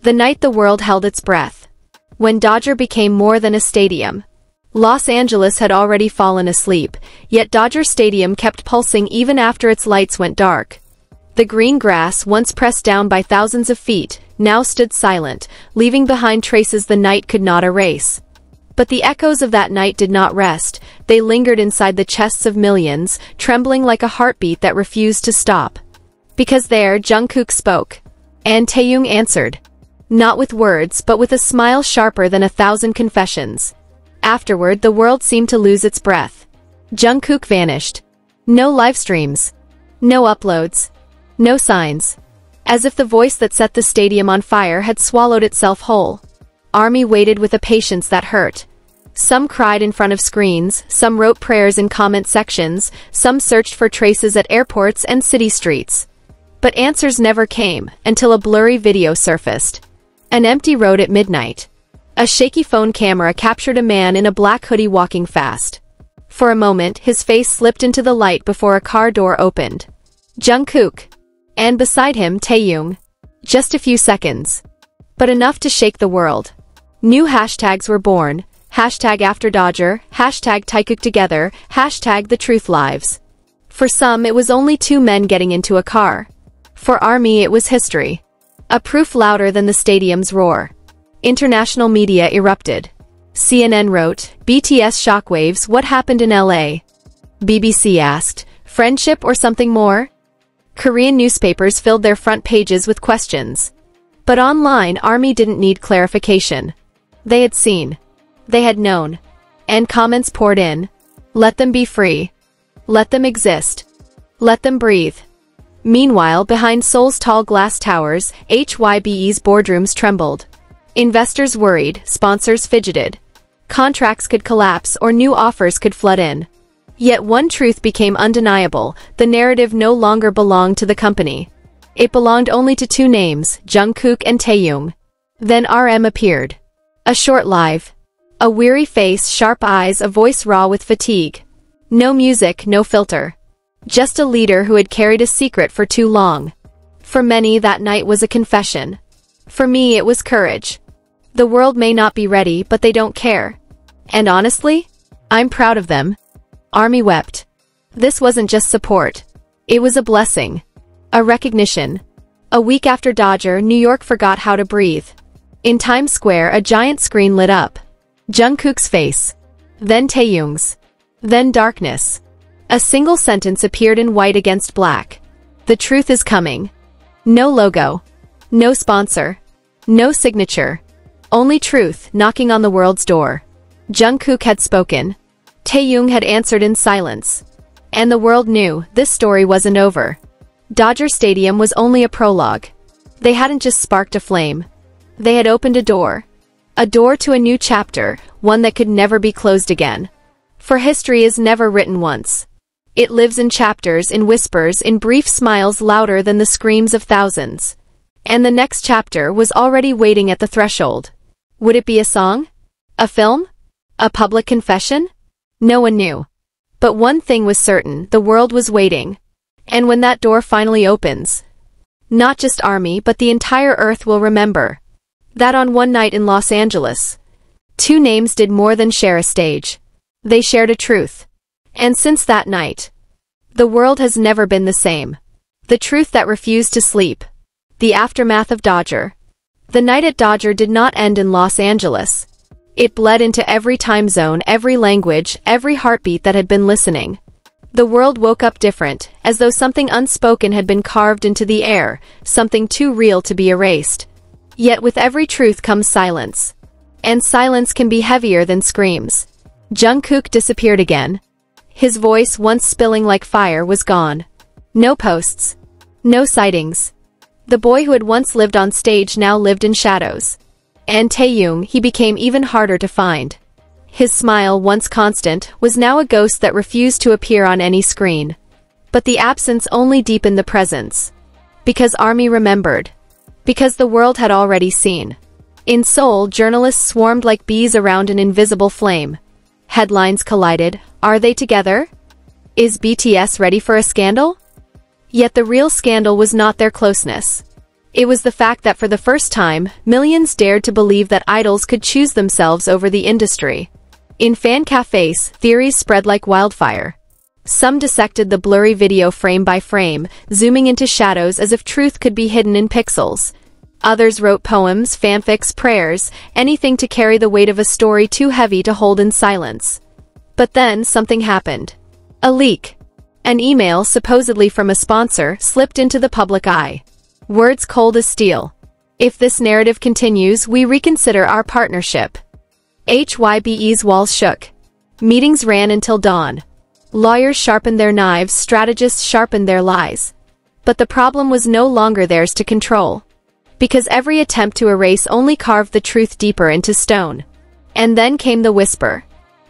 The night the world held its breath. When Dodger became more than a stadium. Los Angeles had already fallen asleep, yet Dodger Stadium kept pulsing even after its lights went dark. The green grass, once pressed down by thousands of feet, now stood silent, leaving behind traces the night could not erase. But the echoes of that night did not rest, they lingered inside the chests of millions, trembling like a heartbeat that refused to stop. Because there, Jungkook spoke. And Taehyung answered. Not with words, but with a smile sharper than 1,000 confessions. Afterward, the world seemed to lose its breath. Jungkook vanished. No live streams. No uploads. No signs. As if the voice that set the stadium on fire had swallowed itself whole. ARMY waited with a patience that hurt. Some cried in front of screens, some wrote prayers in comment sections, some searched for traces at airports and city streets. But answers never came, until a blurry video surfaced. An empty road at midnight. A shaky phone camera captured a man in a black hoodie walking fast. For a moment, his face slipped into the light before a car door opened. Jungkook. And beside him, Taehyung. Just a few seconds. But enough to shake the world. New hashtags were born. Hashtag After Dodger, hashtag Taekook Together, hashtag The Truth Lives. For some, it was only two men getting into a car. For ARMY, it was history. A proof louder than the stadium's roar. International media erupted. CNN wrote, BTS shockwaves, what happened in LA? BBC asked, friendship or something more? Korean newspapers filled their front pages with questions. But online, ARMY didn't need clarification. They had seen. They had known. And comments poured in. Let them be free. Let them exist. Let them breathe. Meanwhile, behind Seoul's tall glass towers, HYBE's boardrooms trembled. Investors worried, sponsors fidgeted. Contracts could collapse or new offers could flood in. Yet one truth became undeniable, the narrative no longer belonged to the company. It belonged only to two names, Jungkook and Taehyung. Then RM appeared. A short live. A weary face, sharp eyes, a voice raw with fatigue. No music, no filter. Just a leader who had carried a secret for too long. For many, that night was a confession. For me, it was courage. The world may not be ready, but they don't care. And honestly, I'm proud of them. ARMY wept. This wasn't just support. It was a blessing. A recognition. A week after Dodger, New York forgot how to breathe. In Times Square, a giant screen lit up. Jungkook's face. Then Taehyung's. Then darkness. A single sentence appeared in white against black. The truth is coming. No logo. No sponsor. No signature. Only truth knocking on the world's door. Jungkook had spoken. Taehyung had answered in silence. And the world knew this story wasn't over. Dodger Stadium was only a prologue. They hadn't just sparked a flame. They had opened a door. A door to a new chapter, one that could never be closed again. For history is never written once. It lives in chapters, in whispers, in brief smiles louder than the screams of thousands. And the next chapter was already waiting at the threshold. Would it be a song? A film? A public confession? No one knew. But one thing was certain, the world was waiting. And when that door finally opens, not just ARMY but the entire earth will remember that on one night in Los Angeles, two names did more than share a stage. They shared a truth. And since that night, the world has never been the same. The truth that refused to sleep. The aftermath of Dodger. The night at Dodger did not end in Los Angeles. It bled into every time zone, every language, every heartbeat that had been listening. The world woke up different, as though something unspoken had been carved into the air, something too real to be erased. Yet with every truth comes silence. And silence can be heavier than screams. Jungkook disappeared again. His voice, once spilling like fire, was gone. No posts. No sightings. The boy who had once lived on stage now lived in shadows. And Taehyung, he became even harder to find. His smile, once constant, was now a ghost that refused to appear on any screen. But the absence only deepened the presence. Because ARMY remembered. Because the world had already seen. In Seoul, journalists swarmed like bees around an invisible flame. Headlines collided. Are they together? Is BTS ready for a scandal? Yet the real scandal was not their closeness. It was the fact that for the first time, millions dared to believe that idols could choose themselves over the industry. In fan cafes, theories spread like wildfire. Some dissected the blurry video frame by frame, zooming into shadows as if truth could be hidden in pixels. Others wrote poems, fanfics, prayers, anything to carry the weight of a story too heavy to hold in silence. But then something happened. A leak. An email, supposedly from a sponsor, slipped into the public eye. Words cold as steel. If this narrative continues, we reconsider our partnership. HYBE's walls shook. Meetings ran until dawn. Lawyers sharpened their knives, strategists sharpened their lies. But the problem was no longer theirs to control. Because every attempt to erase only carved the truth deeper into stone. And then came the whisper.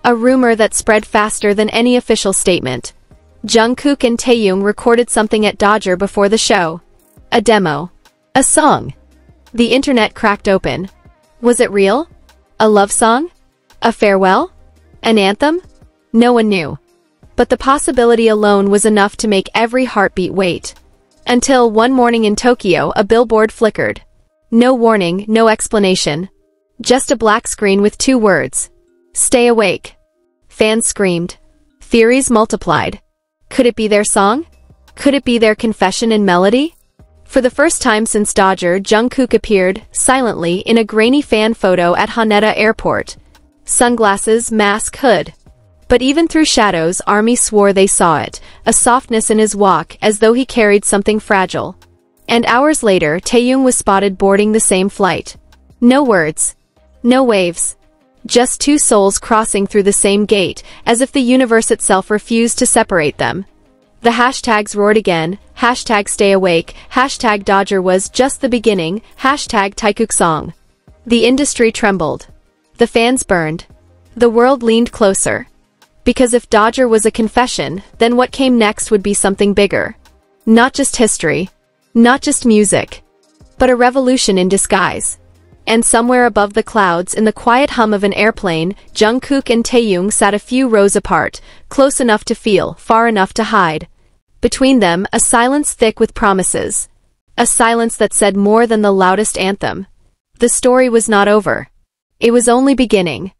A rumor that spread faster than any official statement. Jungkook and Taehyung recorded something at Dodger before the show. A demo. A song. The internet cracked open. Was it real? A love song? A farewell? An anthem? No one knew. But the possibility alone was enough to make every heartbeat wait. Until one morning in Tokyo, a billboard flickered. No warning, no explanation. Just a black screen with 2 words. Stay awake. Fans screamed. Theories multiplied. Could it be their song? Could it be their confession in melody? For the first time since Dodger, Jungkook appeared, silently, in a grainy fan photo at Haneda Airport. Sunglasses, mask, hood. But even through shadows, ARMY swore they saw it, a softness in his walk, as though he carried something fragile. And hours later, Taehyung was spotted boarding the same flight. No words. No waves. Just 2 souls crossing through the same gate, as if the universe itself refused to separate them. The hashtags roared again, hashtag stay awake, hashtag Dodger was just the beginning, hashtag Taekook song. The industry trembled. The fans burned. The world leaned closer. Because if Dodger was a confession, then what came next would be something bigger. Not just history. Not just music. But a revolution in disguise. And somewhere above the clouds, in the quiet hum of an airplane, Jungkook and Taehyung sat a few rows apart, close enough to feel, far enough to hide. Between them, a silence thick with promises. A silence that said more than the loudest anthem. The story was not over. It was only beginning.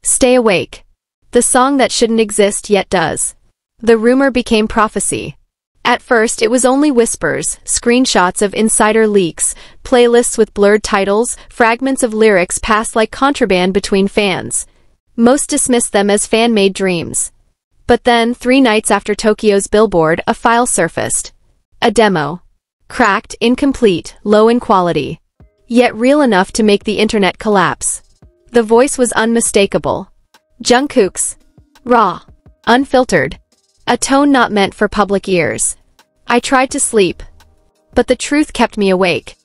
Stay awake. The song that shouldn't exist yet does. The rumor became prophecy. At first it was only whispers, screenshots of insider leaks, playlists with blurred titles, fragments of lyrics passed like contraband between fans. Most dismissed them as fan-made dreams. But then, 3 nights after Tokyo's billboard, a file surfaced. A demo. Cracked, incomplete, low in quality. Yet real enough to make the internet collapse. The voice was unmistakable. Jungkook's. Raw. Unfiltered. A tone not meant for public ears. I tried to sleep. But the truth kept me awake.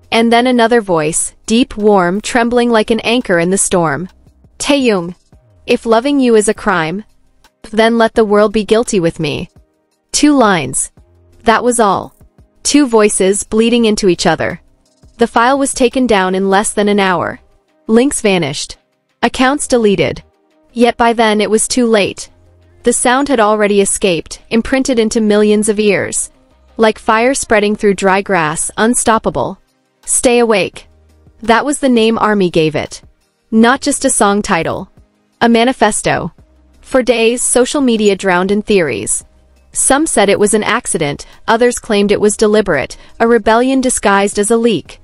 And then another voice, deep, warm, trembling like an anchor in the storm. Taehyung. If loving you is a crime, then let the world be guilty with me. 2 lines. That was all. 2 voices bleeding into each other. The file was taken down in less than an hour. Links vanished. Accounts deleted. Yet by then it was too late. The sound had already escaped, imprinted into millions of ears. Like fire spreading through dry grass, unstoppable. Stay awake. That was the name ARMY gave it. Not just a song title. A manifesto. For days, social media drowned in theories. Some said it was an accident, others claimed it was deliberate, a rebellion disguised as a leak.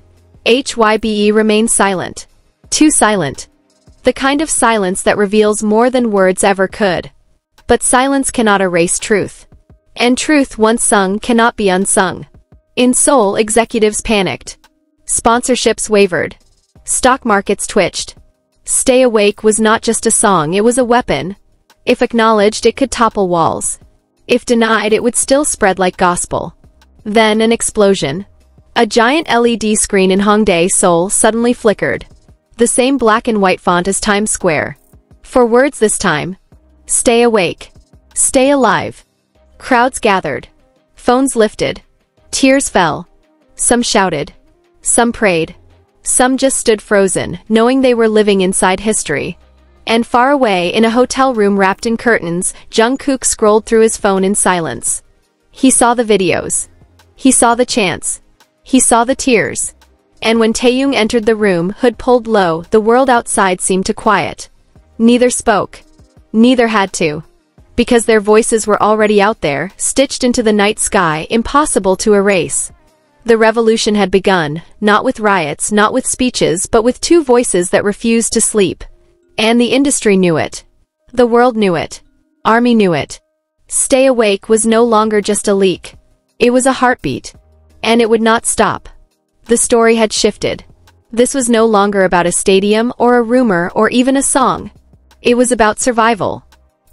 HYBE remained silent. Too silent. The kind of silence that reveals more than words ever could. But silence cannot erase truth. And truth once sung cannot be unsung. In Seoul, executives panicked. Sponsorships wavered. Stock markets twitched. Stay Awake was not just a song, it was a weapon. If acknowledged, it could topple walls. If denied, it would still spread like gospel. Then an explosion. A giant LED screen in Hongdae, Seoul, suddenly flickered. The same black and white font as Times Square. 4 words this time. Stay awake. Stay alive. Crowds gathered. Phones lifted. Tears fell. Some shouted. Some prayed. Some just stood frozen, knowing they were living inside history. And far away, in a hotel room wrapped in curtains, Jungkook scrolled through his phone in silence. He saw the videos. He saw the chants. He saw the tears. And when Taehyung entered the room, hood pulled low, the world outside seemed to quiet. Neither spoke. Neither had to. Because their voices were already out there, stitched into the night sky, impossible to erase. The revolution had begun, not with riots, not with speeches, but with two voices that refused to sleep. And the industry knew it. The world knew it. Army knew it. Stay awake was no longer just a leak. It was a heartbeat. And it would not stop. The story had shifted. This was no longer about a stadium or a rumor or even a song. It was about survival.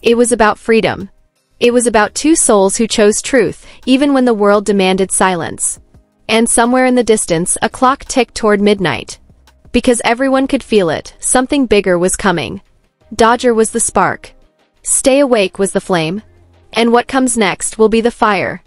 It was about freedom. It was about two souls who chose truth, even when the world demanded silence. And somewhere in the distance, a clock ticked toward midnight. Because everyone could feel it, something bigger was coming. Dodger was the spark. Stay awake was the flame. And what comes next will be the fire.